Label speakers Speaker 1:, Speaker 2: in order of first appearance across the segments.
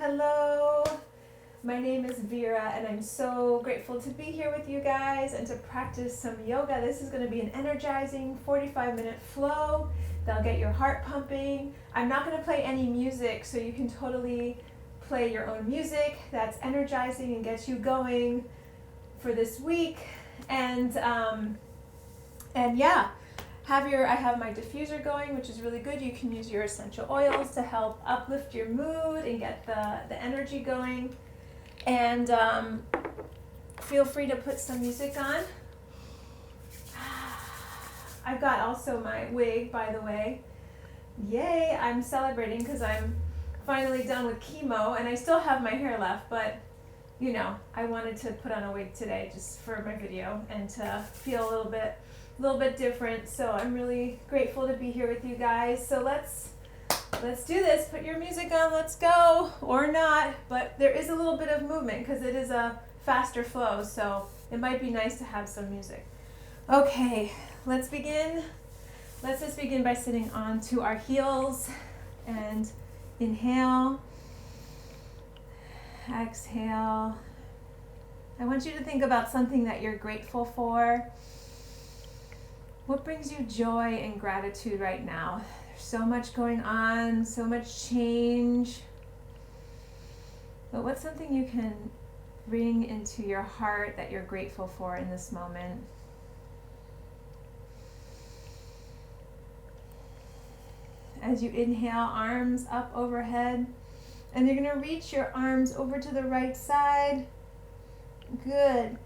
Speaker 1: Hello, my name is Vera and I'm so grateful to be here with you guys and to practice some yoga. This is going to be an energizing 45-minute flow that'll get your heart pumping. I'm not going to play any music, so you can totally play your own music that's energizing and gets you going for this week. And yeah, I have my diffuser going, which is really good. You can use your essential oils to help uplift your mood and get the energy going. And feel free to put some music on. I've got also my wig, by the way. Yay, I'm celebrating because I'm finally done with chemo and I still have my hair left, but you know, I wanted to put on a wig today just for my video and to feel a little bit different. So I'm really grateful to be here with you guys. So let's do this. Put your music on, let's go, or not, but there is a little bit of movement because it is a faster flow, so it might be nice to have some music. Okay, let's begin. Let's just begin by sitting onto our heels and inhale, exhale. I want you to think about something that you're grateful for. What brings you joy and gratitude right now? There's so much going on, so much change. But what's something you can bring into your heart that you're grateful for in this moment? As you inhale, arms up overhead, and you're going to reach your arms over to the right side. Good.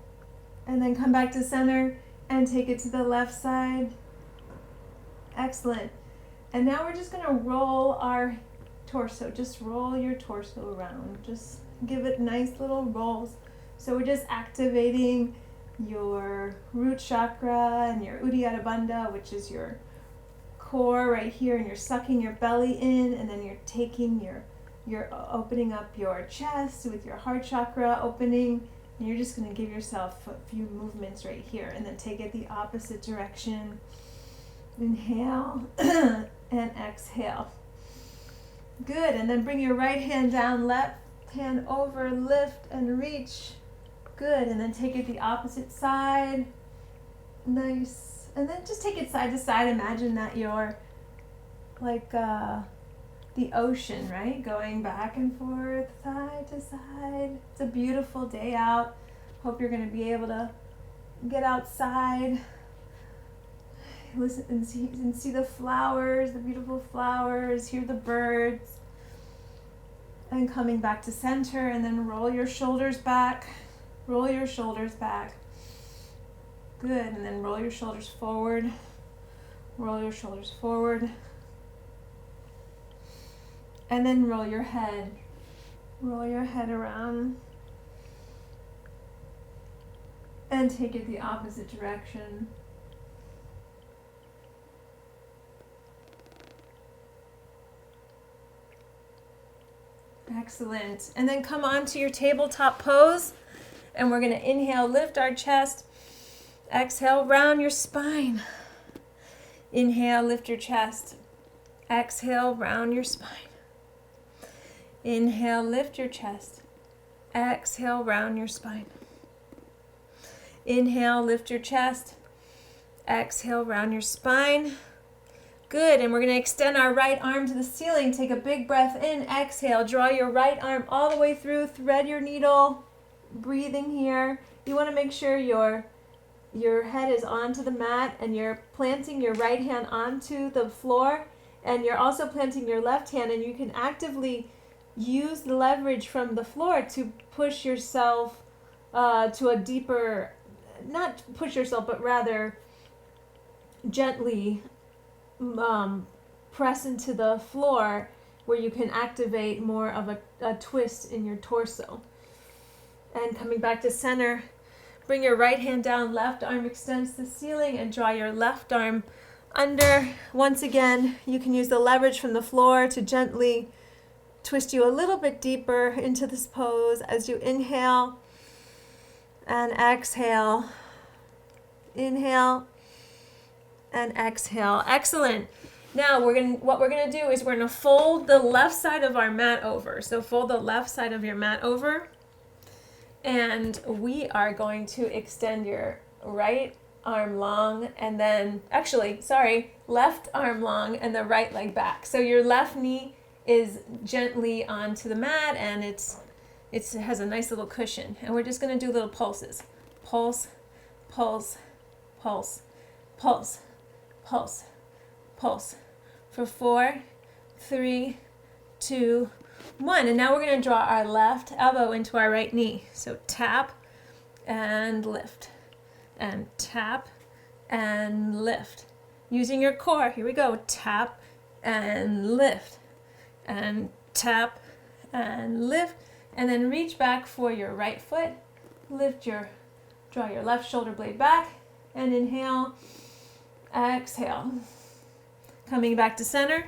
Speaker 1: And then come back to center and take it to the left side. Excellent. And now we're just going to roll our torso. Just roll your torso around. Just give it nice little rolls. So we're just activating your root chakra and your Uddiyana Bandha, which is your core right here, and you're sucking your belly in, and then you're taking you're opening up your chest with your heart chakra opening, and you're just going to give yourself a few movements right here, and then take it the opposite direction. Inhale and exhale. Good, and then bring your right hand down, left hand over, lift and reach. Good, and then take it the opposite side. Nice. And then just take it side to side. Imagine that you're like the ocean, right? Going back and forth, side to side. It's a beautiful day out. Hope you're going to be able to get outside, listen and see the flowers, the beautiful flowers, hear the birds. And coming back to center, and then roll your shoulders back. Roll your shoulders back. Good, and then roll your shoulders forward. Roll your shoulders forward. And then roll your head. Roll your head around. And take it the opposite direction. Excellent. And then come on to your tabletop pose. And we're going to inhale, lift our chest. Exhale, round your spine. Inhale, lift your chest. Exhale, round your spine. Inhale, lift your chest. Exhale, round your spine. Inhale, lift your chest. Exhale, round your spine. Good, and we're going to extend our right arm to the ceiling. Take a big breath in. Exhale, draw your right arm all the way through. Thread your needle. Breathing here. You want to make sure your head is onto the mat and you're planting your right hand onto the floor, and you're also planting your left hand, and you can actively use the leverage from the floor to push yourself to a deeper, not push yourself, but rather gently press into the floor where you can activate more of a twist in your torso. And coming back to center, bring your right hand down, left arm extends to the ceiling, and draw your left arm under. Once again, you can use the leverage from the floor to gently twist you a little bit deeper into this pose as you inhale and exhale. Inhale and exhale. Excellent. Now what we're gonna do is we're gonna fold the left side of our mat over. So fold the left side of your mat over, and we are going to extend your right arm long, and then left arm long and the right leg back. So your left knee is gently onto the mat, and it has a nice little cushion. And we're just gonna do little pulses. Pulse, pulse, pulse, pulse, pulse, pulse. For 4, 3, 2, 1. And now we're going to draw our left elbow into our right knee. So tap and lift, and tap and lift. Using your core, here we go. Tap and lift, and tap and lift. And then reach back for your right foot. Draw your left shoulder blade back, and inhale, exhale. Coming back to center,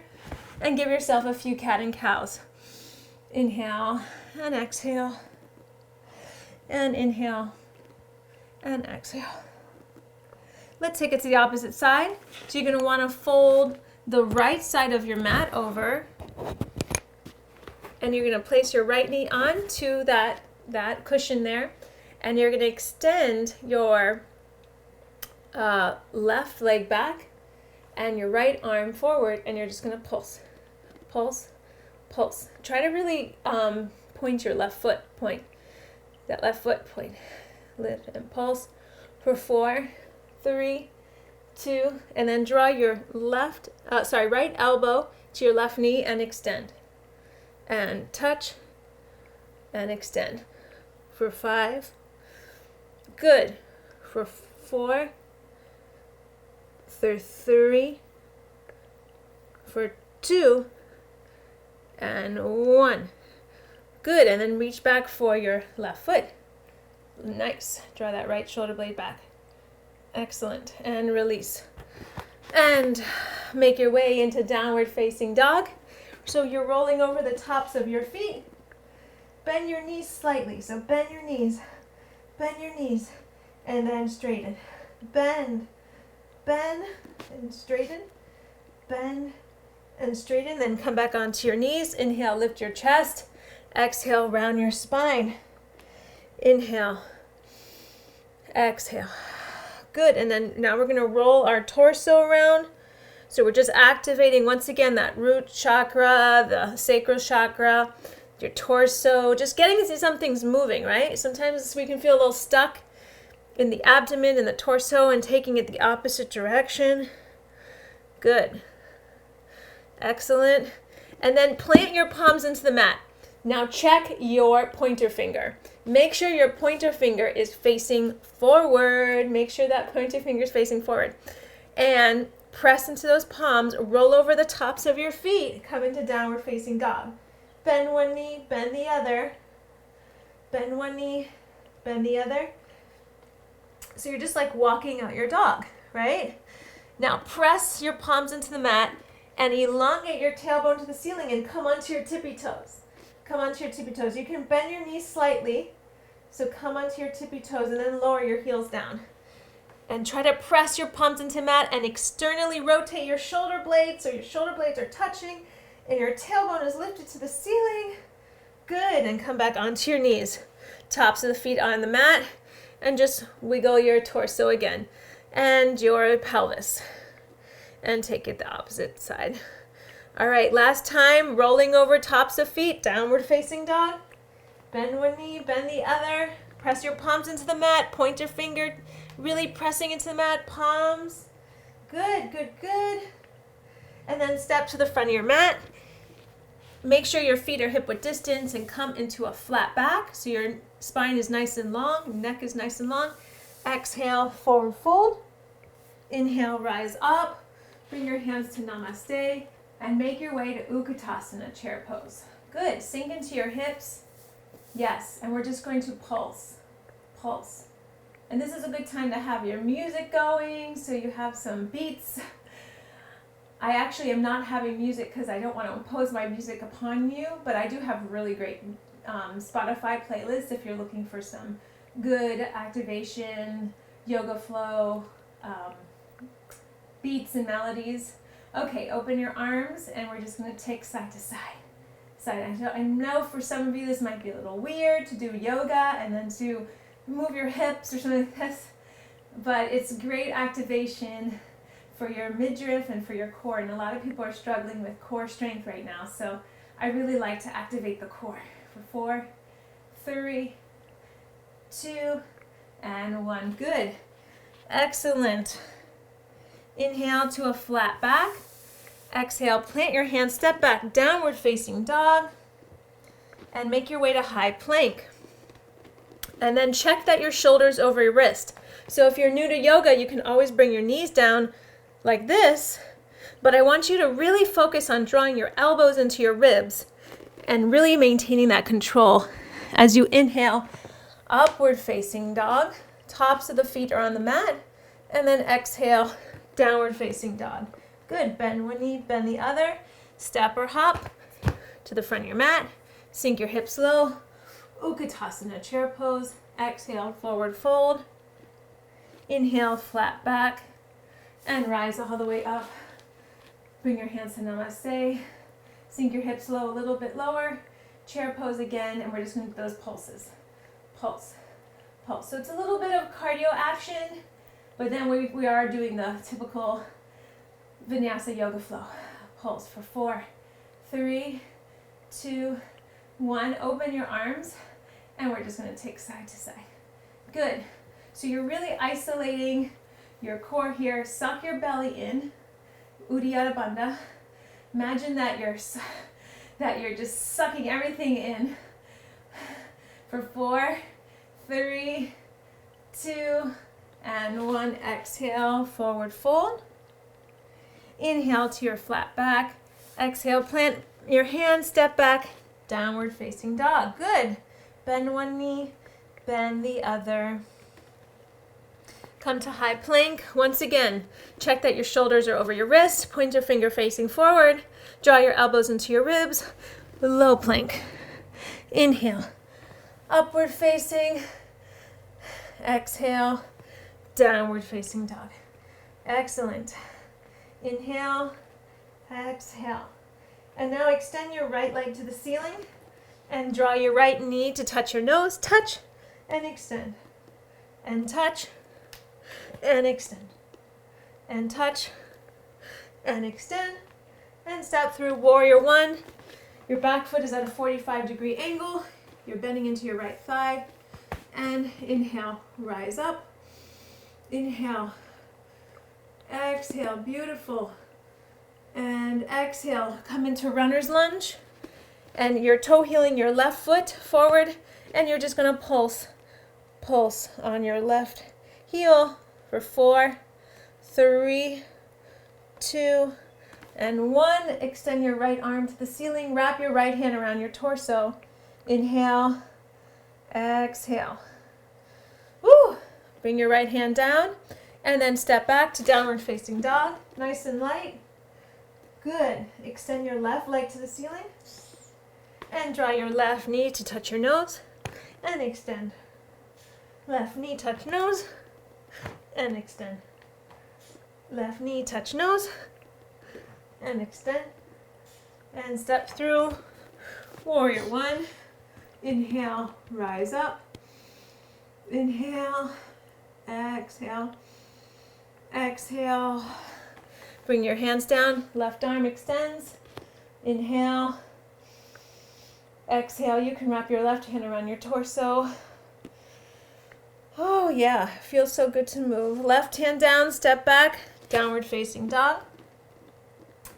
Speaker 1: and give yourself a few cat and cows. Inhale and exhale, and inhale and exhale. Let's take it to the opposite side. So you're going to want to fold the right side of your mat over, and you're going to place your right knee onto that cushion there, and you're going to extend your left leg back and your right arm forward, and you're just going to pulse, pulse, pulse. Try to really point your left foot, that left foot, lift and pulse for 4, 3, 2, and then draw your right elbow to your left knee and extend, and touch and extend for 5, good, for 4, for 3, for 2, and 1. Good, and then reach back for your left foot. Nice. Draw that right shoulder blade back. Excellent. And release. And make your way into downward facing dog. So you're rolling over the tops of your feet. Bend your knees slightly. So bend your knees, and then straighten. Bend, and straighten. Bend and straighten. Then come back onto your knees. Inhale, lift your chest. Exhale, round your spine. Inhale, exhale. Good, and then now we're going to roll our torso around. So we're just activating once again that root chakra, the sacral chakra, your torso, just getting to see something's moving, right? Sometimes we can feel a little stuck in the abdomen and the torso, and taking it the opposite direction. Good. Excellent. And then plant your palms into the mat. Now check your pointer finger. Make sure your pointer finger is facing forward. Make sure that pointer finger is facing forward. And press into those palms. Roll over the tops of your feet. Come into downward facing dog. Bend one knee, bend the other. Bend one knee, bend the other. So you're just like walking out your dog, right? Now press your palms into the mat and elongate your tailbone to the ceiling and come onto your tippy toes. Come onto your tippy toes. You can bend your knees slightly. So come onto your tippy toes and then lower your heels down. And try to press your palms into the mat and externally rotate your shoulder blades so your shoulder blades are touching and your tailbone is lifted to the ceiling. Good. And come back onto your knees. Tops of the feet on the mat. And just wiggle your torso again. And your pelvis. And take it the opposite side. All right, last time, rolling over tops of feet, downward facing dog. Bend one knee, bend the other. Press your palms into the mat. Point your finger, really pressing into the mat. Palms. Good, good, good. And then step to the front of your mat. Make sure your feet are hip width distance and come into a flat back. So your spine is nice and long, neck is nice and long. Exhale, forward fold. Inhale, rise up. Bring your hands to namaste. And make your way to Utkatasana, chair pose. Good. Sink into your hips. Yes. And we're just going to pulse. Pulse. And this is a good time to have your music going, so you have some beats. I actually am not having music because I don't want to impose my music upon you, but I do have really great Spotify playlists if you're looking for some good activation, yoga flow, beats and melodies. Okay, open your arms and we're just going to take side to side. I know for some of you this might be a little weird to do yoga and then to move your hips or something like this, but it's great activation for your midriff and for your core, and a lot of people are struggling with core strength right now, so I really like to activate the core. For 4, 3, 2, and 1. Good. Excellent. Inhale to a flat back. Exhale, plant your hands, step back, downward facing dog, and make your way to high plank. And then check that your shoulder's over your wrist. So if you're new to yoga, you can always bring your knees down like this, but I want you to really focus on drawing your elbows into your ribs and really maintaining that control as you inhale, upward facing dog, tops of the feet are on the mat, and then exhale, downward facing dog. Good, bend one knee, bend the other, step or hop to the front of your mat, sink your hips low, Utkatasana, chair pose, exhale, forward fold, inhale, flat back, and rise all the way up. Bring your hands to Namaste, sink your hips low, a little bit lower, chair pose again, and we're just going to do those pulses. Pulse, pulse. So it's a little bit of cardio action, but then we are doing the typical Vinyasa yoga flow. Pulse for 4, 3, 2, 1. Open your arms, and we're just going to take side to side. Good. So you're really isolating your core here. Suck your belly in. Uddiyana Bandha. Imagine that you're just sucking everything in. For 4, 3, 2, and 1. Exhale, forward fold. Inhale to your flat back. Exhale, plant your hands, step back, downward facing dog. Good. Bend one knee, bend the other. Come to high plank. Once again, check that your shoulders are over your wrist, pointer finger facing forward, draw your elbows into your ribs, low plank. Inhale, upward facing, exhale, downward facing dog. Excellent. Inhale, exhale. And now extend your right leg to the ceiling and draw your right knee to touch your nose. Touch and extend. And touch and extend. And touch and extend. And step through warrior 1. Your back foot is at a 45-degree angle. You're bending into your right thigh. And inhale, rise up. Inhale. Exhale, beautiful. And exhale, come into runner's lunge. And you're toe heeling your left foot forward, and you're just going to pulse on your left heel for 4, 3, 2, and 1. Extend your right arm to the ceiling. Wrap your right hand around your torso. Inhale, exhale. Woo! Bring your right hand down. And then step back to downward facing dog. Nice and light. Good. Extend your left leg to the ceiling. And draw your left knee to touch your nose. And extend. Left knee touch nose. And extend. Left knee touch nose. And extend. And step through warrior 1. Inhale, rise up. Inhale, exhale. Exhale, bring your hands down, left arm extends, inhale, exhale, you can wrap your left hand around your torso. Oh yeah, feels so good to move. Left hand down, step back, downward facing dog.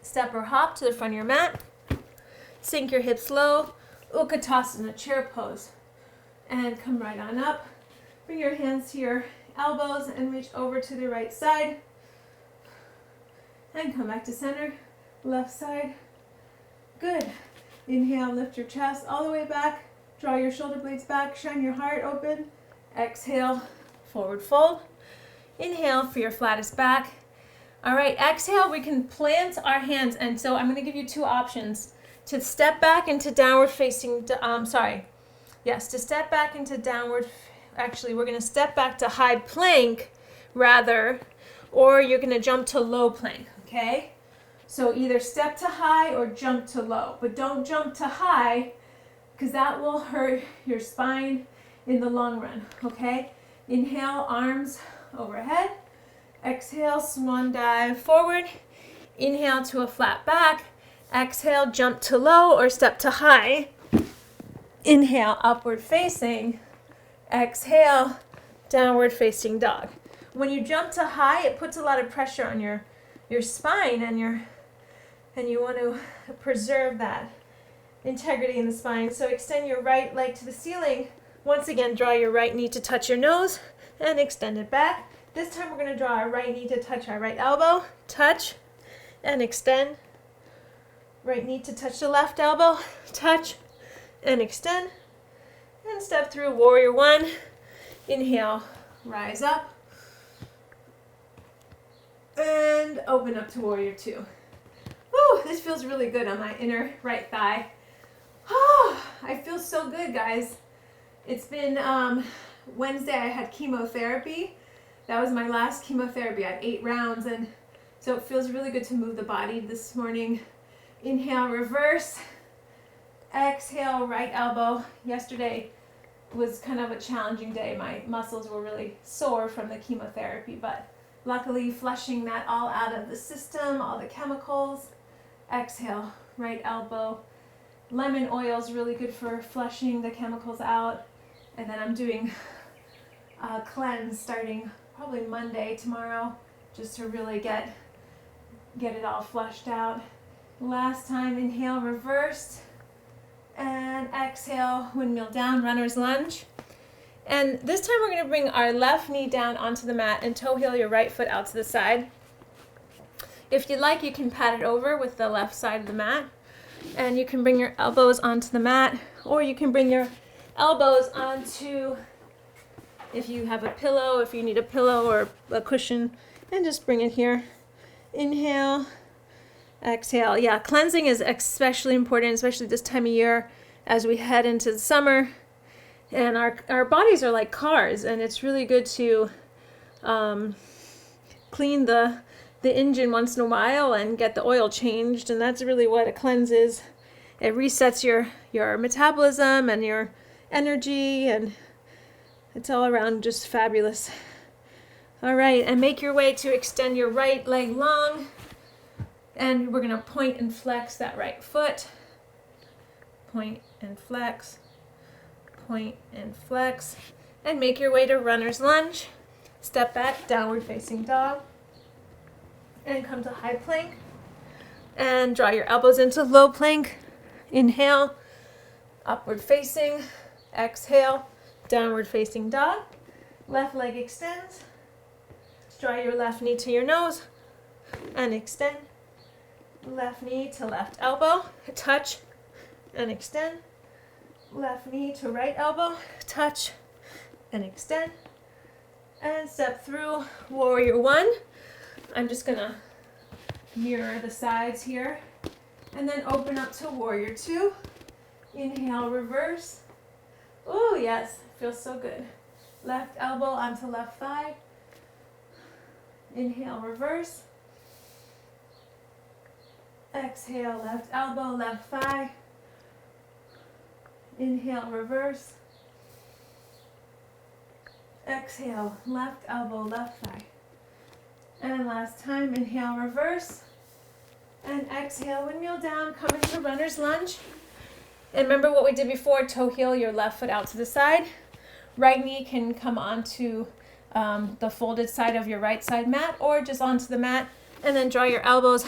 Speaker 1: Step or hop to the front of your mat, sink your hips low, Utkatasana, chair pose, and come right on up. Bring your hands to your elbows and reach over to the right side and come back to center, left side. Good. Inhale, lift your chest all the way back, draw your shoulder blades back, shine your heart open. Exhale, forward fold. Inhale for your flattest back. All right, exhale, we can plant our hands, and so I'm going to give you 2 options: to step back into downward facing, to step back into downward. Actually, we're going to step back to high plank rather, or you're going to jump to low plank, okay? So either step to high or jump to low, but don't jump to high because that will hurt your spine in the long run, okay? Inhale, arms overhead. Exhale, swan dive forward. Inhale to a flat back. Exhale, jump to low or step to high. Inhale, upward facing. Exhale, downward facing dog. When you jump to high, it puts a lot of pressure on your spine, and you want to preserve that integrity in the spine. So extend your right leg to the ceiling. Once again, draw your right knee to touch your nose and extend it back. This time we're going to draw our right knee to touch our right elbow. Touch and extend. Right knee to touch the left elbow. Touch and extend. And step through warrior one. Inhale, rise up. And open up to warrior two. Whew, this feels really good on my inner right thigh. Oh, I feel so good, guys. It's been Wednesday, I had chemotherapy. That was my last chemotherapy. I had 8 rounds, and so it feels really good to move the body this morning. Inhale, reverse. Exhale, right elbow. Yesterday was kind of a challenging day. My muscles were really sore from the chemotherapy, but luckily flushing that all out of the system, all the chemicals. Exhale, right elbow. Lemon oil is really good for flushing the chemicals out. And then I'm doing a cleanse starting probably Monday, tomorrow, just to really get it all flushed out. Last time, inhale, reversed. And exhale, windmill down, runner's lunge. And this time we're going to bring our left knee down onto the mat and toe heel your right foot out to the side. If you like, you can pat it over with the left side of the mat. And you can bring your elbows onto the mat, or you can bring your elbows onto, if you have a pillow, if you need a pillow or a cushion, and just bring it here. Inhale, exhale. Yeah, cleansing is especially important, especially this time of year as we head into the summer. And our bodies are like cars, and it's really good to clean the engine once in a while and get the oil changed, and that's really what a cleanse is. It resets your metabolism and your energy, and it's all around just fabulous. All right, and make your way to extend your right leg long, and we're going to point and flex that right foot. Point and flex, point and flex, and make your way to runner's lunge. Step back, downward facing dog, and come to high plank, and draw your elbows into low plank. Inhale, upward facing. Exhale, downward facing dog. Left leg extends. Draw your left knee to your nose and extend. Left knee to left elbow, touch and extend. Left knee to right elbow, touch and extend. And step through warrior one. I'm just going to mirror the sides here. And then open up to warrior two. Inhale, reverse. Oh, yes, feels so good. Left elbow onto left thigh. Inhale, reverse. Exhale, left elbow, left thigh. Inhale, reverse. Exhale, left elbow, left thigh. And last time, inhale, reverse. And exhale, windmill down, come into runner's lunge. And remember what we did before, toe heel your left foot out to the side. Right knee can come onto the folded side of your right side mat, or just onto the mat, and then draw your elbows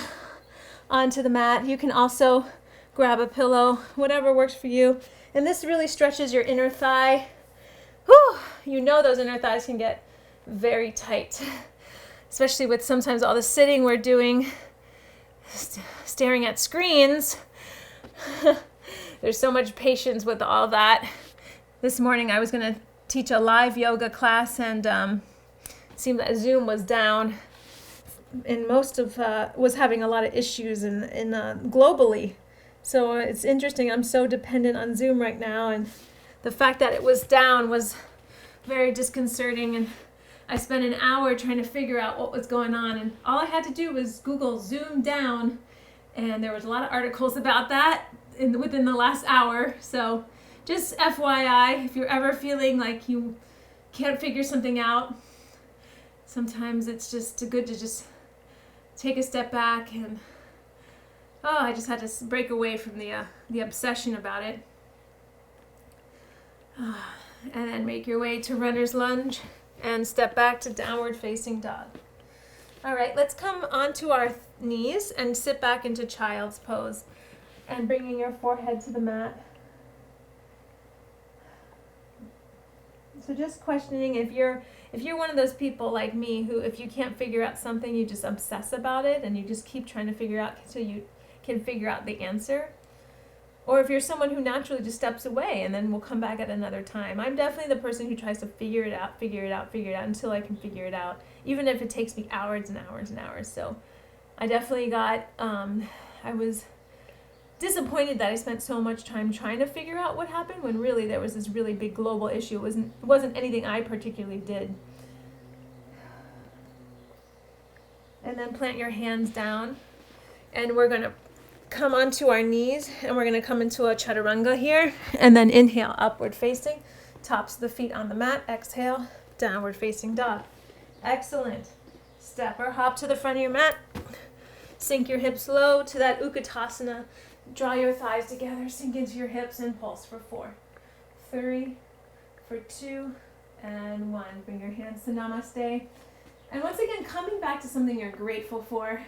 Speaker 1: onto the mat. You can also grab a pillow, whatever works for you. And this really stretches your inner thigh. Whew, you know those inner thighs can get very tight, especially with sometimes all the sitting we're doing, staring at screens. There's so much patience with all that. This morning I was going to teach a live yoga class, and it seemed that Zoom was down, and most of was having a lot of issues in globally. So it's interesting. I'm so dependent on Zoom right now, and the fact that it was down was very disconcerting, and I spent an hour trying to figure out what was going on, and all I had to do was Google Zoom down, And there was a lot of articles about that within the last hour. So just FYI, if you're ever feeling like you can't figure something out, sometimes it's just good to just take a step back and, I just had to break away from the obsession about it. And then make your way to runner's lunge and step back to downward facing dog. All right, let's come onto our knees and sit back into child's pose and bringing your forehead to the mat. So just questioning if you're one of those people like me who, if you can't figure out something, you just obsess about it and you just keep trying to figure out until you can figure out the answer. Or if you're someone who naturally just steps away and then will come back at another time. I'm definitely the person who tries to figure it out until I can figure it out, even if it takes me hours and hours and hours. So I definitely I was disappointed that I spent so much time trying to figure out what happened when really there was this really big global issue. It wasn't anything I particularly did. And then plant your hands down, and we're going to come onto our knees, and we're going to come into a chaturanga here, and then inhale, upward facing, tops of the feet on the mat. Exhale, downward facing dog. Excellent. Step or hop to the front of your mat. Sink your hips low to that Utkatasana. Draw your thighs together, sink into your hips, and pulse for 4, 3, for 2, and 1. Bring your hands to Namaste. And once again, coming back to something you're grateful for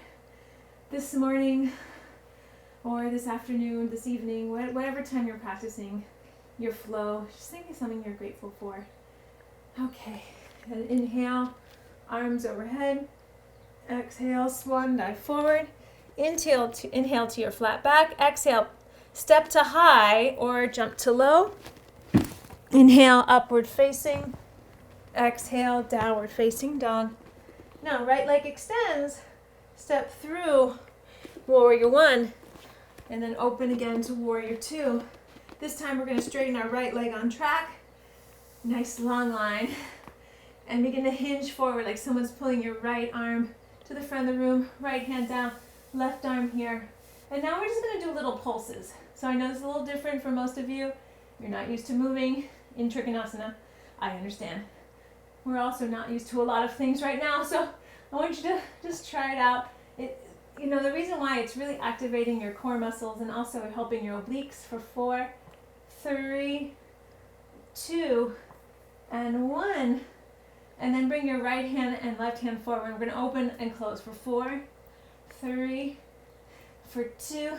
Speaker 1: this morning, or this afternoon, this evening, whatever time you're practicing your flow, just think of something you're grateful for. Okay, and inhale, arms overhead. Exhale, swan dive forward. Inhale to your flat back. Exhale, step to high or jump to low. Inhale, upward facing. Exhale, downward facing dog. Now, right leg extends. Step through warrior 1. And then open again to warrior 2. This time we're going to straighten our right leg on track. Nice long line. And begin to hinge forward like someone's pulling your right arm to the front of the room. Right hand down, left arm here. And now we're just going to do little pulses. So I know this is a little different for most of you. You're not used to moving in Trikonasana. I understand. We're also not used to a lot of things right now. So I want you to just try it out. The reason why it's really activating your core muscles and also helping your obliques for 4, 3, 2, and 1. And then bring your right hand and left hand forward. We're going to open and close for 4, 3, for 2,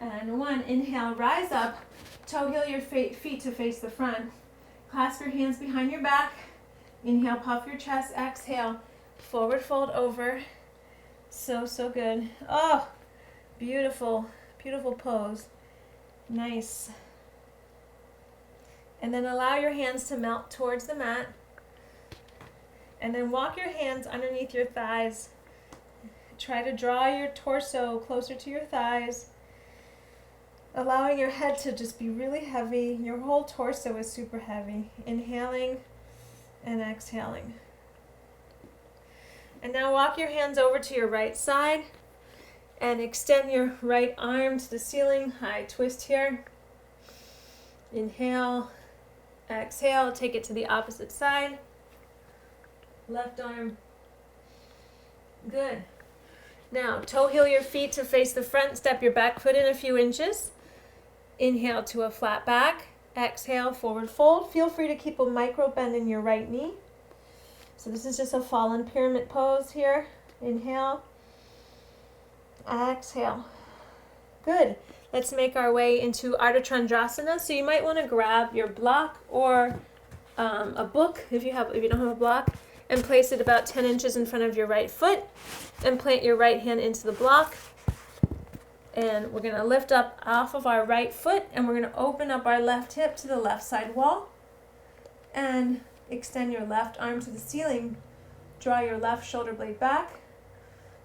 Speaker 1: and 1. Inhale, rise up. Toe heel your feet to face the front. Clasp your hands behind your back. Inhale, puff your chest. Exhale, forward fold over. So good. Oh, beautiful, beautiful pose. Nice. And then allow your hands to melt towards the mat. And then walk your hands underneath your thighs. Try to draw your torso closer to your thighs. Allowing your head to just be really heavy. Your whole torso is super heavy. Inhaling and exhaling. And now walk your hands over to your right side and extend your right arm to the ceiling. High twist here. Inhale, exhale, take it to the opposite side. Left arm. Good. Now, toe heel your feet to face the front. Step your back foot in a few inches. Inhale to a flat back. Exhale, forward fold. Feel free to keep a micro bend in your right knee. So this is just a fallen pyramid pose here. Inhale. Exhale. Good. Let's make our way into Ardha Chandrasana. So you might want to grab your block or a book if you don't have a block, and place it about 10 inches in front of your right foot, and plant your right hand into the block. And we're going to lift up off of our right foot, and we're going to open up our left hip to the left side wall, and extend your left arm to the ceiling. Draw your left shoulder blade back,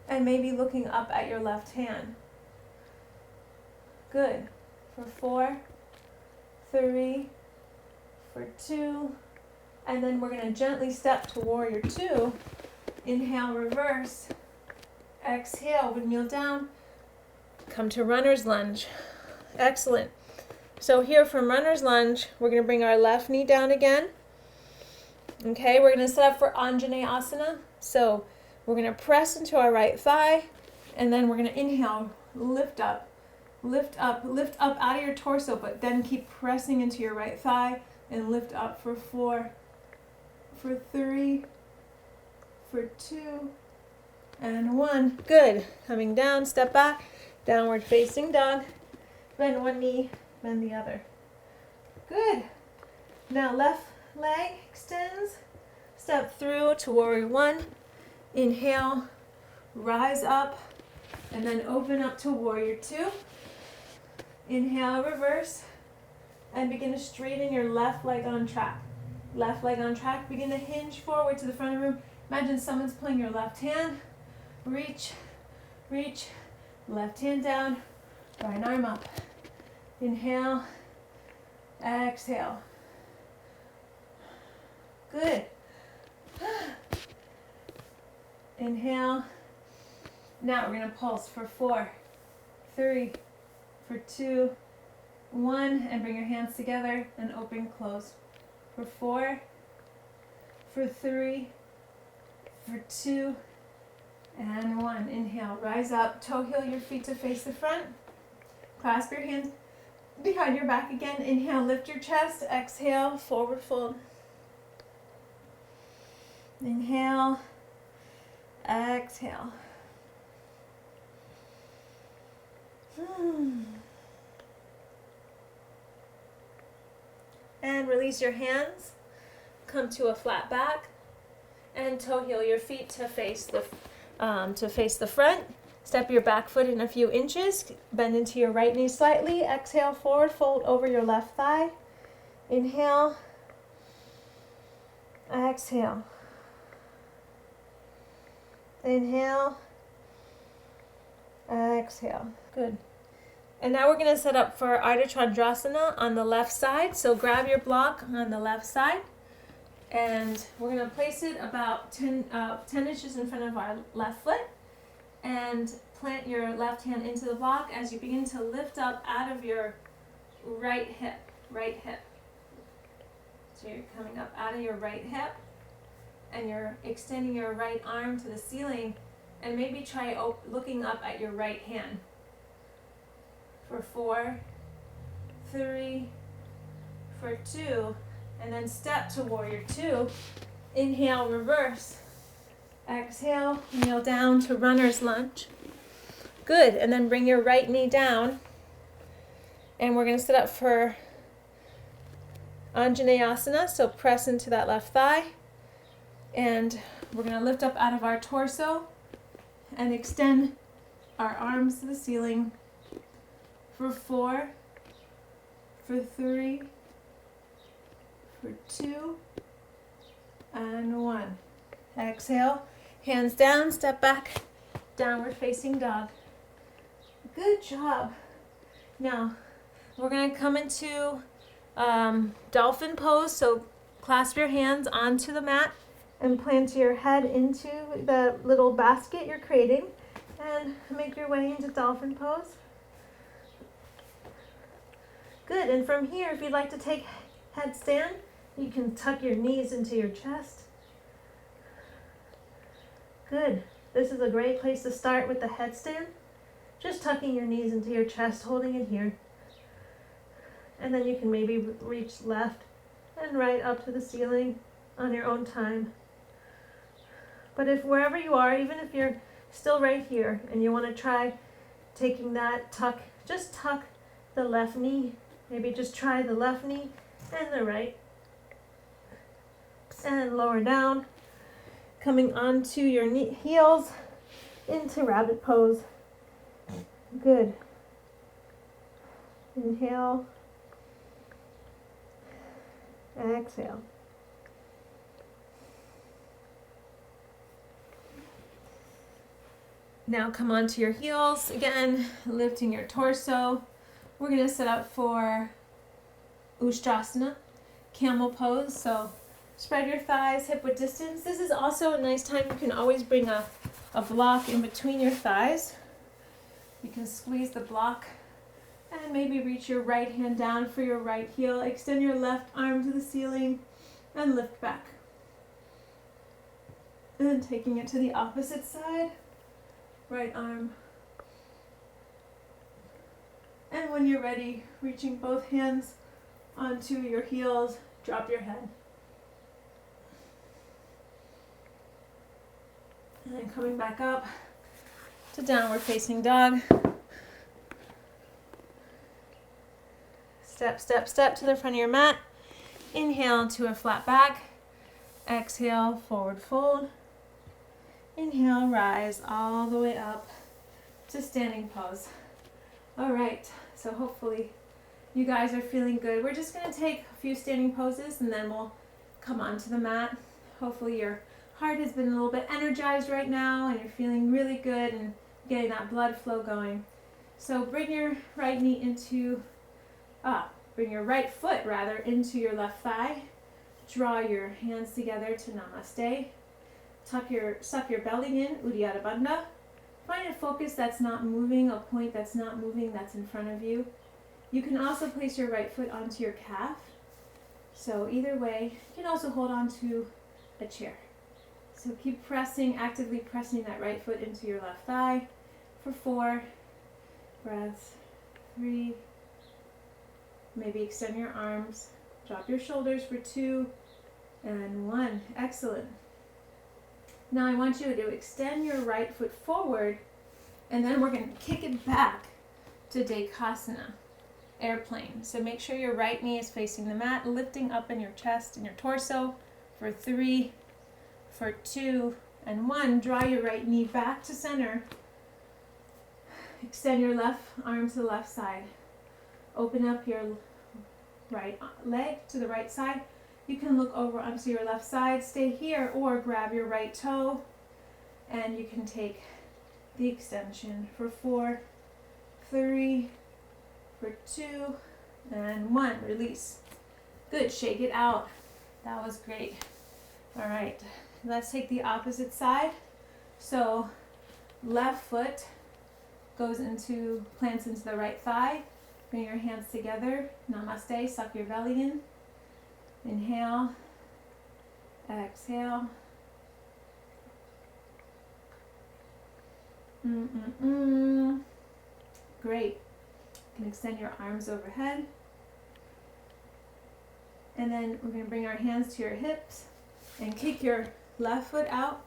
Speaker 1: and maybe looking up at your left hand. Good. For 4, 3, for 2, and then we're going to gently step to warrior 2. Inhale, reverse. Exhale, we kneel down. Come to runner's lunge. Excellent. So here from runner's lunge, we're going to bring our left knee down again. Okay, we're going to set up for Anjaneyasana. So we're going to press into our right thigh, and then we're going to inhale, lift up, lift up, lift up out of your torso, but then keep pressing into your right thigh and lift up for 4, for 3, for 2, and 1. Good. Coming down, step back, downward facing dog. Bend one knee, bend the other. Good. Now left leg extends. Step through to warrior 1. Inhale, rise up, and then open up to warrior 2. Inhale, reverse, and begin to straighten your left leg on track. Left leg on track. Begin to hinge forward to the front of the room. Imagine someone's pulling your left hand. Reach, reach, left hand down, right arm up. Inhale, exhale. Good. Inhale. Now we're going to pulse for 4, 3, for 2, 1, and bring your hands together and open, close. For 4, for 3, for 2, and 1. Inhale, rise up, toe heel your feet to face the front. Clasp your hands behind your back again. Inhale, lift your chest. Exhale, forward fold. Inhale, exhale. And release your hands. Come to a flat back, and toe heel your feet to face the front. Step your back foot in a few inches. Bend into your right knee slightly. Exhale, forward fold over your left thigh. Inhale. Exhale. Inhale. Exhale. Good. And now we're going to set up for Ardha Chandrasana on the left side. So grab your block on the left side, and we're going to place it about 10 inches in front of our left foot, and plant your left hand into the block as you begin to lift up out of your right hip. So you're coming up out of your right hip, and you're extending your right arm to the ceiling, and maybe try looking up at your right hand. For 4, 3, for 2, and then step to warrior 2. Inhale, reverse. Exhale, kneel down to runner's lunge. Good, and then bring your right knee down. And we're going to set up for Anjaneyasana, so press into that left thigh. And we're going to lift up out of our torso and extend our arms to the ceiling. For 4, for 3, for 2, and 1. Exhale, hands down, step back, downward facing dog. Good job. Now, we're going to come into dolphin pose. So clasp your hands onto the mat and plant your head into the little basket you're creating, and make your way into dolphin pose. Good, and from here, if you'd like to take headstand, you can tuck your knees into your chest. Good. This is a great place to start with the headstand. Just tucking your knees into your chest, holding it here. And then you can maybe reach left and right up to the ceiling on your own time. But if wherever you are, even if you're still right here and you want to try taking that tuck, just tuck the left knee. Maybe just try the left knee and the right. And lower down, coming onto your heels into rabbit pose. Good. Inhale. Exhale. Now come onto your heels again, lifting your torso. We're going to set up for Ustrasana, camel pose. So spread your thighs hip width distance. This is also a nice time. You can always bring a block in between your thighs. You can squeeze the block and maybe reach your right hand down for your right heel. Extend your left arm to the ceiling and lift back. And then taking it to the opposite side, right arm. And when you're ready, reaching both hands onto your heels, drop your head. And then coming back up to downward facing dog. Step, step, step to the front of your mat. Inhale to a flat back. Exhale, forward fold. Inhale, rise all the way up to standing pose. All right, so hopefully you guys are feeling good. We're just going to take a few standing poses and then we'll come onto the mat. Hopefully your heart has been a little bit energized right now and you're feeling really good and getting that blood flow going. So bring your right knee into, bring your right foot rather into your left thigh. Draw your hands together to Namaste. Suck your belly in, Uddiyana Bandha. Find a focus that's not moving, a point that's not moving, that's in front of you. You can also place your right foot onto your calf. So either way, you can also hold on to a chair. So keep pressing, actively pressing that right foot into your left thigh for 4 breaths. 3. Maybe extend your arms. Drop your shoulders for 2 and 1. Excellent. Now I want you to extend your right foot forward and then we're going to kick it back to Dekasana, airplane. So make sure your right knee is facing the mat, lifting up in your chest and your torso for 3, for 2 and 1. Draw your right knee back to center. Extend your left arm to the left side. Open up your right leg to the right side. You can look over onto your left side, stay here, or grab your right toe, and you can take the extension for 4, 3, for 2, and 1. Release. Good, shake it out. That was great. All right, let's take the opposite side. So left foot plants into the right thigh. Bring your hands together. Namaste, suck your belly in. Inhale, exhale. Great. You can extend your arms overhead. And then we're going to bring our hands to your hips and kick your left foot out.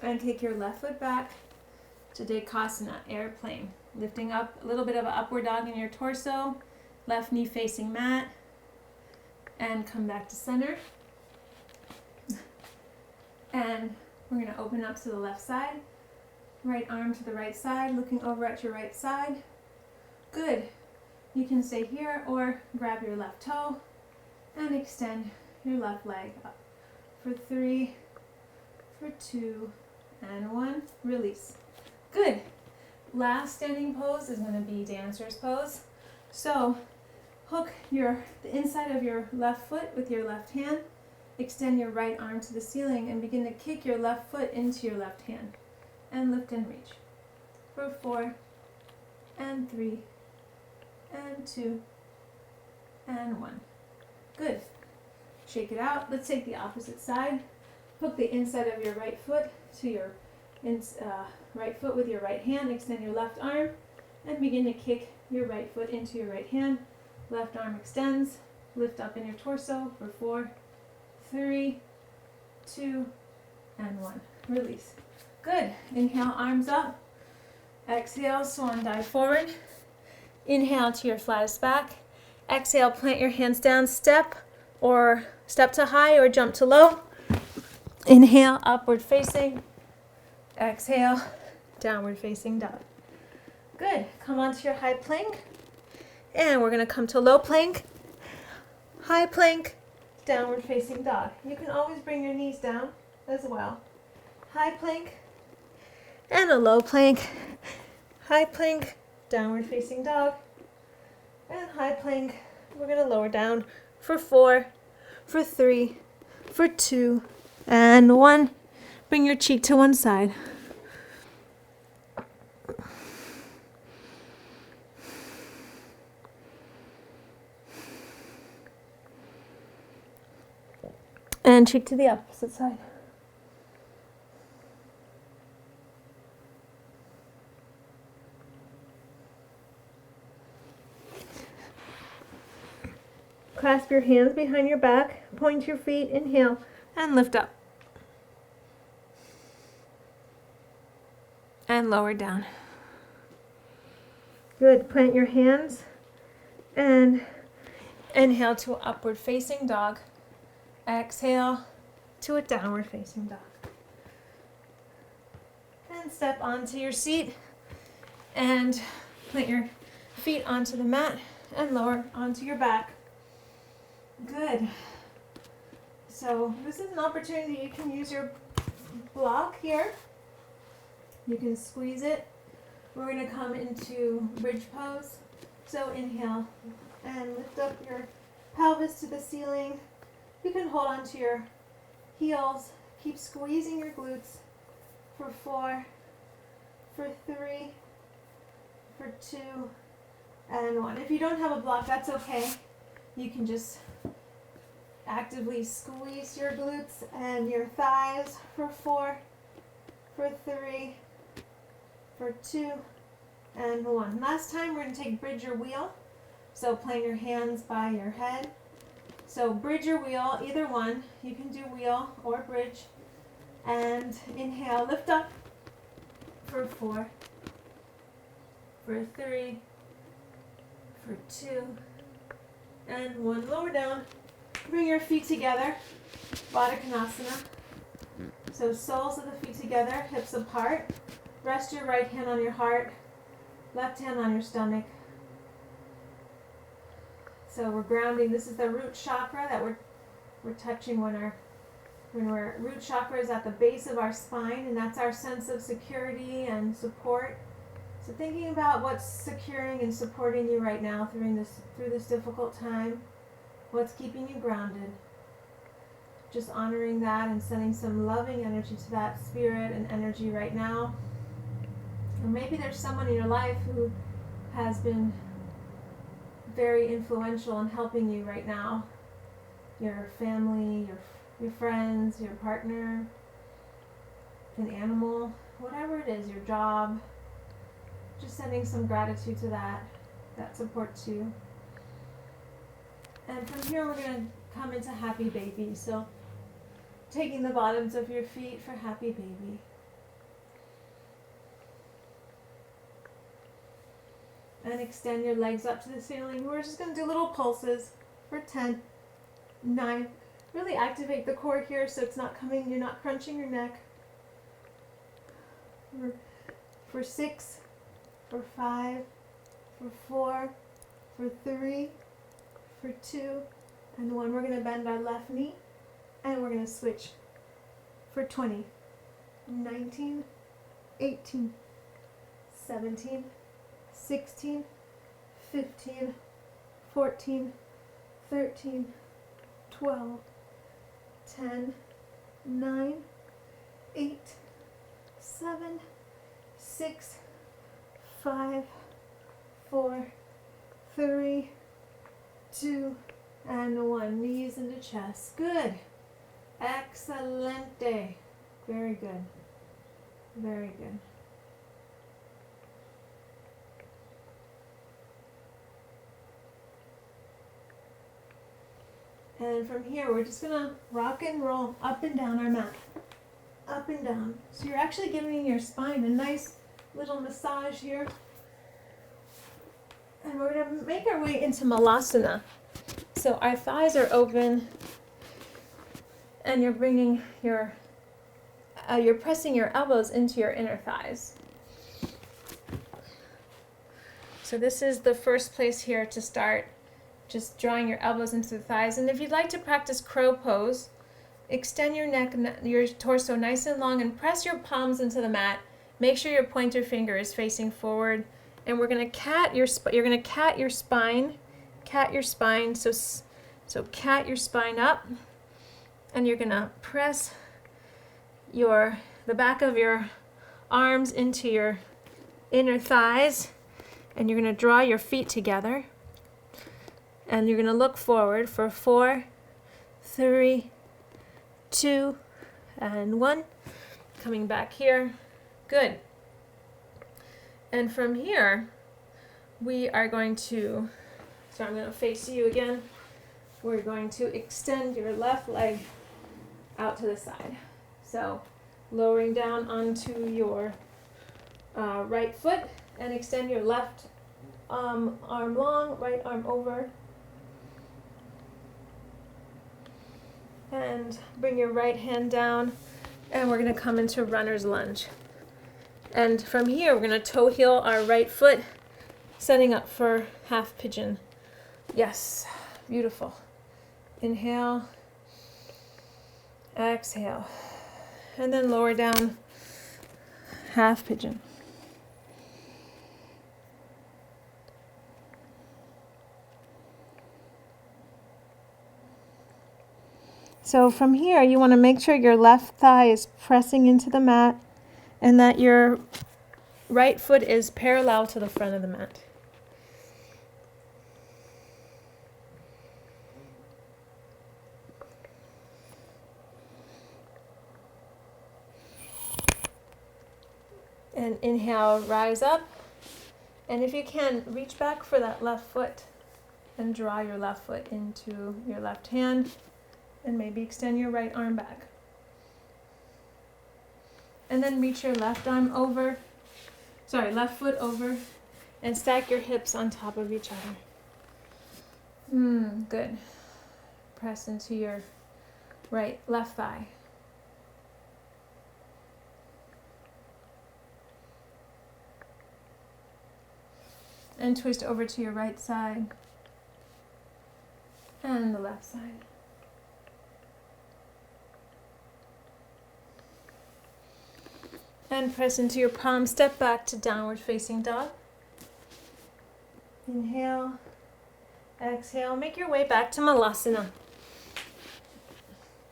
Speaker 1: And kick your left foot back to Dekasana, airplane. Lifting up a little bit of an upward dog in your torso. Left knee facing mat. And come back to center. And we're going to open up to the left side. Right arm to the right side, looking over at your right side. Good. You can stay here or grab your left toe and extend your left leg up for 3, for 2, and 1. Release. Good. Last standing pose is going to be dancer's pose. So hook the inside of your left foot with your left hand. Extend your right arm to the ceiling and begin to kick your left foot into your left hand. And lift and reach. For 4, and 3, and 2, and 1. Good. Shake it out. Let's take the opposite side. Hook the inside of your right foot to your right foot with your right hand. Extend your left arm and begin to kick your right foot into your right hand. Left arm extends. Lift up in your torso for 4, 3, 2, and 1. Release. Good. Inhale, arms up. Exhale, swan dive forward. Inhale to your flattest back. Exhale, plant your hands down, step to high or jump to low. Inhale, upward facing. Exhale, downward facing dog. Good. Come onto your high plank. And we're going to come to low plank, high plank, downward facing dog. You can always bring your knees down as well. High plank and a low plank. High plank, downward facing dog. And high plank, we're going to lower down for 4, for 3, for 2, and 1. Bring your cheek to one side. And cheek to the opposite side. Clasp your hands behind your back, point your feet, inhale, and lift up. And lower down. Good. Plant your hands and inhale to upward facing dog. Exhale to a downward facing dog. And step onto your seat and plant your feet onto the mat and lower onto your back. Good. So this is an opportunity. You can use your block here. You can squeeze it. We're going to come into bridge pose. So inhale and lift up your pelvis to the ceiling. You can hold on to your heels. Keep squeezing your glutes for 4, for 3, for 2, and 1. If you don't have a block, that's okay. You can just actively squeeze your glutes and your thighs for 4, for 3, for 2, and 1. Last time we're going to take bridge or wheel. So plant your hands by your head. So bridge or wheel, either one. You can do wheel or bridge. And inhale, lift up for 4, for 3, for 2, and 1. Lower down. Bring your feet together, Baddha Konasana. So soles of the feet together, hips apart. Rest your right hand on your heart, left hand on your stomach. So we're grounding. This is the root chakra that we're touching when our root chakra is at the base of our spine, and that's our sense of security and support. So thinking about what's securing and supporting you right now through this difficult time. What's keeping you grounded? Just honoring that and sending some loving energy to that spirit and energy right now. And maybe there's someone in your life who has been very influential in helping you right now. Your family, your friends, your partner, an animal, whatever it is, your job. Just sending some gratitude to that supports you. And from here we're going to come into happy baby. So taking the bottoms of your feet for happy baby. And extend your legs up to the ceiling. We're just going to do little pulses for 10, 9. Really activate the core here so it's not coming, you're not crunching your neck. For 6, for 5, for 4, for 3, for 2, and 1. We're going to bend our left knee, and we're going to switch for 20, 19, 18, 17, 16, 15, 14, 13, 12, 10, 9, 8, 7, 6, 5, 4, 3, 2, and 1. Knees into chest. Good. Excelente. Very good. Very good. And from here, we're just going to rock and roll up and down our mat. Up and down. So you're actually giving your spine a nice little massage here. And we're going to make our way into Malasana. So our thighs are open, and you're bringing you're pressing your elbows into your inner thighs. So this is the first place here to start, just drawing your elbows into the thighs. And if you'd like to practice crow pose, extend your neck, your torso nice and long, and press your palms into the mat. Make sure your pointer finger is facing forward. And we're going to cat your spine. Cat your spine. So cat your spine up, and you're going to press the back of your arms into your inner thighs, and you're going to draw your feet together, and you're going to look forward for 4, 3, 2, and 1. Coming back here. Good. And from here, we are going to, so I'm going to face you again. We're going to extend your left leg out to the side. So lowering down onto your right foot and extend your left arm long, right arm over. And bring your right hand down, and we're going to come into runner's lunge. And from here, we're going to toe heel our right foot, setting up for half pigeon. Yes, beautiful. Inhale, exhale, and then lower down, half pigeon. So from here, you want to make sure your left thigh is pressing into the mat and that your right foot is parallel to the front of the mat. And inhale, rise up. And if you can, reach back for that left foot and draw your left foot into your left hand. And maybe extend your right arm back. And then reach your left foot over, and stack your hips on top of each other. Good. Press into your left thigh. And twist over to your right side and the left side. And press into your palm, step back to downward facing dog. Inhale, exhale, make your way back to Malasana.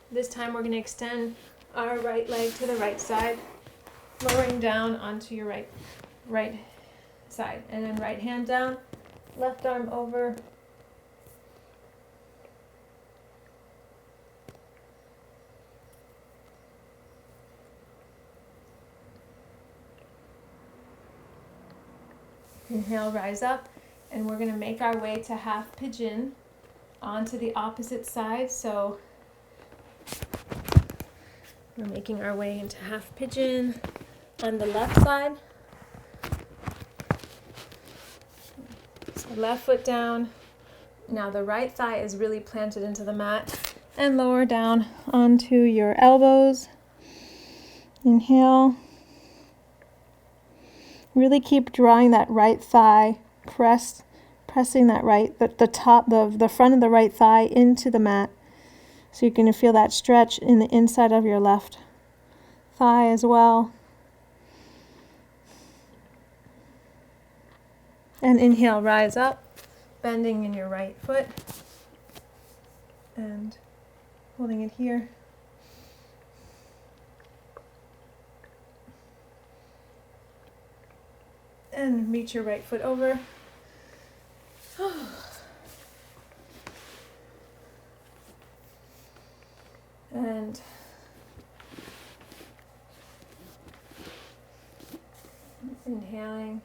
Speaker 1: This time we're going to extend our right leg to the right side, lowering down onto your right side. And then right hand down, left arm over. Inhale, rise up, and we're going to make our way to half pigeon onto the opposite side. So we're making our way into half pigeon on the left side. So left foot down. Now the right thigh is really planted into the mat, and lower down onto your elbows. Inhale. Really keep drawing that right thigh, pressing that the front of the right thigh into the mat. So you're going to feel that stretch in the inside of your left thigh as well. And inhale, rise up, bending in your right foot and holding it here. And reach your right foot over. And inhaling.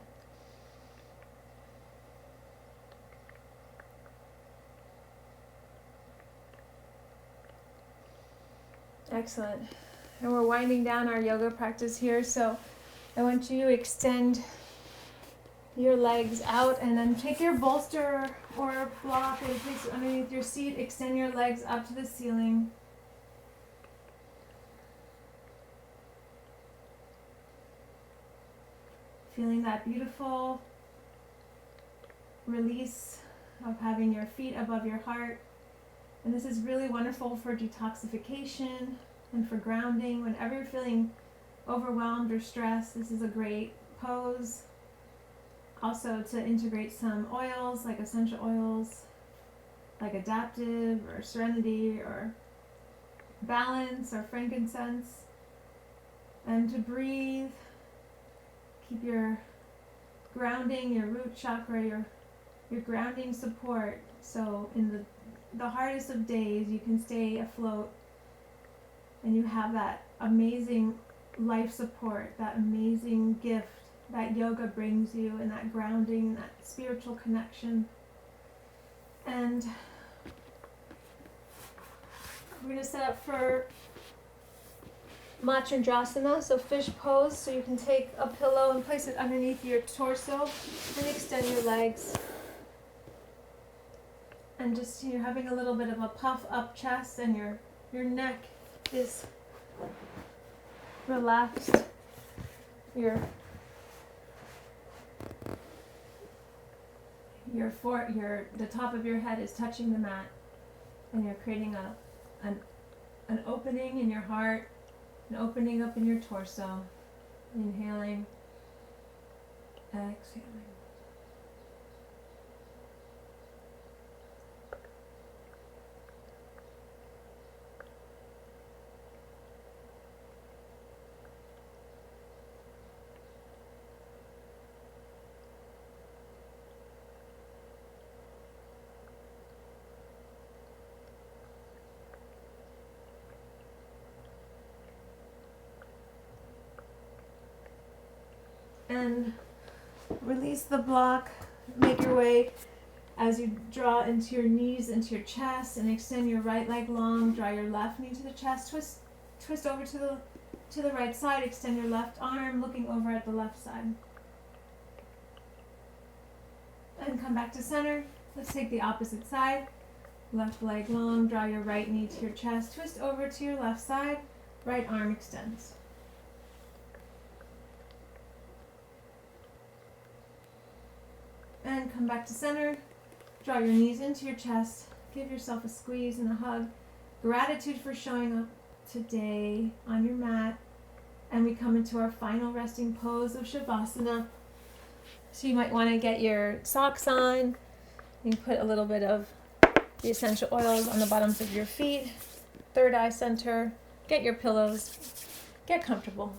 Speaker 1: Excellent. And we're winding down our yoga practice here, so I want you to extend your legs out, and then take your bolster or block and place it underneath your seat. Extend your legs up to the ceiling. Feeling that beautiful release of having your feet above your heart. And this is really wonderful for detoxification and for grounding. Whenever you're feeling overwhelmed or stressed, this is a great pose. Also to integrate some oils, like essential oils, like adaptive or serenity or balance or frankincense. And to breathe, keep your grounding, your root chakra, your grounding support. So in the hardest of days, you can stay afloat and you have that amazing life support, that amazing gift that yoga brings you, and that grounding, that spiritual connection. And we're going to set up for Matsyendrasana, so fish pose. So you can take a pillow and place it underneath your torso and extend your legs. And just, you're having a little bit of a puff up chest, and your neck is relaxed. The top of your head is touching the mat, and you're creating an opening in your heart, an opening up in your torso. Inhaling, exhaling. And release the block. Make your way as you draw into your knees, into your chest, and extend your right leg long. Draw your left knee to the chest. Twist over to the right side. Extend your left arm, looking over at the left side. And come back to center. Let's take the opposite side. Left leg long. Draw your right knee to your chest. Twist over to your left side. Right arm extends. And come back to center. Draw your knees into your chest. Give yourself a squeeze and a hug. Gratitude for showing up today on your mat. And we come into our final resting pose of Shavasana. So you might want to get your socks on. You can put a little bit of the essential oils on the bottoms of your feet. Third eye center. Get your pillows. Get comfortable.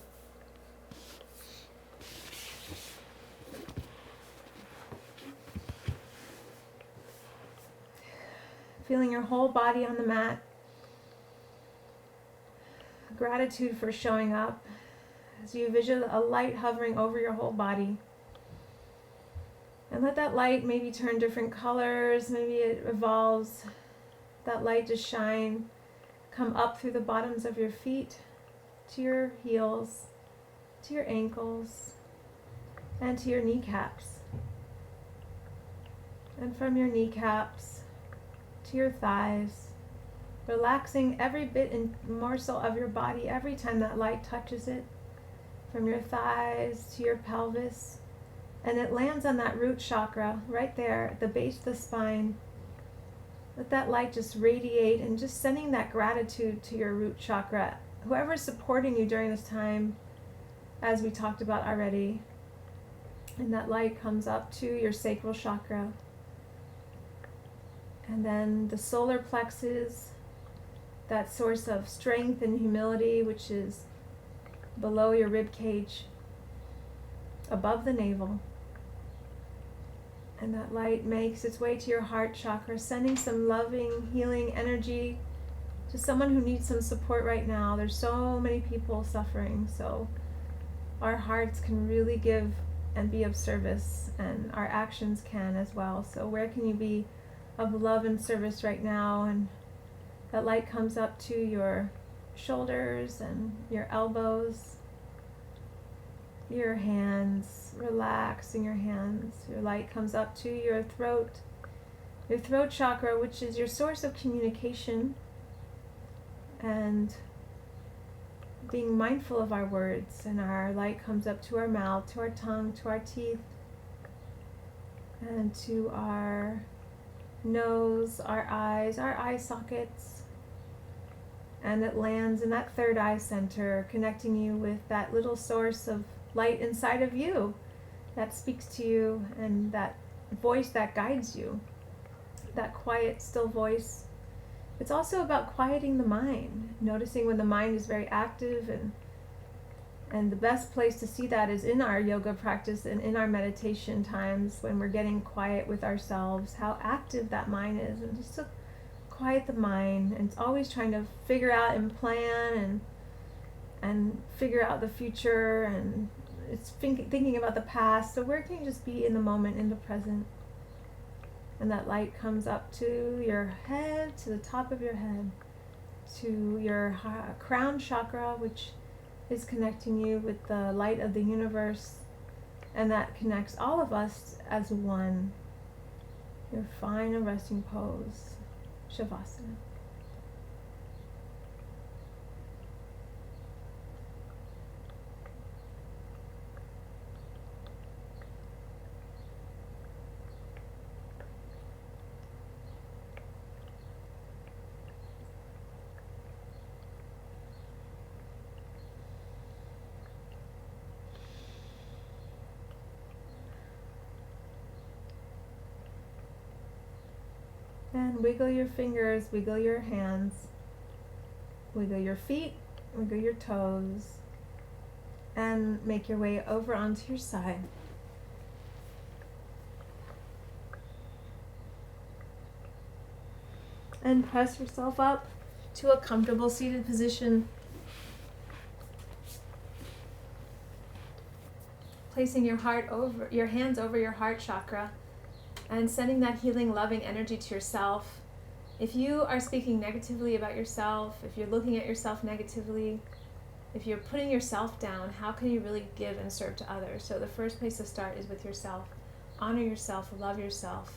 Speaker 1: Feeling your whole body on the mat. Gratitude for showing up. As you visualize a light hovering over your whole body. And let that light maybe turn different colors. Maybe it evolves. That light just shine. Come up through the bottoms of your feet to your heels, to your ankles, and to your kneecaps. And from your kneecaps to your thighs, relaxing every bit and morsel of your body every time that light touches it, from your thighs to your pelvis, and it lands on that root chakra right there at the base of the spine. Let that light just radiate, and just sending that gratitude to your root chakra, whoever's supporting you during this time, as we talked about already. And that light comes up to your sacral chakra. And then the solar plexus, that source of strength and humility, which is below your rib cage, above the navel. And that light makes its way to your heart chakra, sending some loving, healing energy to someone who needs some support right now. There's so many people suffering, so our hearts can really give and be of service, and our actions can as well. So where can you be of love and service right now? And that light comes up to your shoulders and your elbows, your hands, relaxing your hands. Your light comes up to your throat chakra, which is your source of communication, and being mindful of our words. And our light comes up to our mouth, to our tongue, to our teeth, and to our nose, our eyes, our eye sockets. And it lands in that third eye center, connecting you with that little source of light inside of you that speaks to you, and that voice that guides you, that quiet, still voice. It's also about quieting the mind, noticing when the mind is very active, and the best place to see that is in our yoga practice and in our meditation times when we're getting quiet with ourselves, how active that mind is, and just to quiet the mind, and it's always trying to figure out and plan and figure out the future, and it's thinking about the past. So where can you just be in the moment, in the present? And that light comes up to your head, to the top of your head, to your crown chakra, which is connecting you with the light of the universe, and that connects all of us as one. Your final resting pose, Shavasana. And wiggle your fingers, wiggle your hands, wiggle your feet, wiggle your toes, and make your way over onto your side. And press yourself up to a comfortable seated position. Placing your hands over your heart chakra, and sending that healing, loving energy to yourself. If you are speaking negatively about yourself, if you're looking at yourself negatively, if you're putting yourself down, how can you really give and serve to others? So the first place to start is with yourself. Honor yourself, love yourself,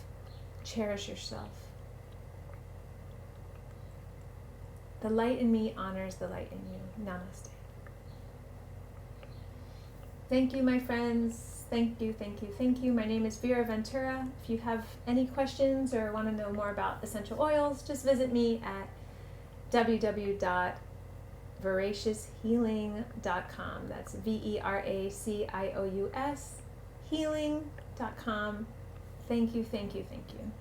Speaker 1: cherish yourself. The light in me honors the light in you. Namaste. Thank you, my friends. Thank you, thank you, thank you. My name is Vera Ventura. If you have any questions or want to know more about essential oils, just visit me at www.veracioushealing.com. That's VERACIOUS healing.com. Thank you, thank you, thank you.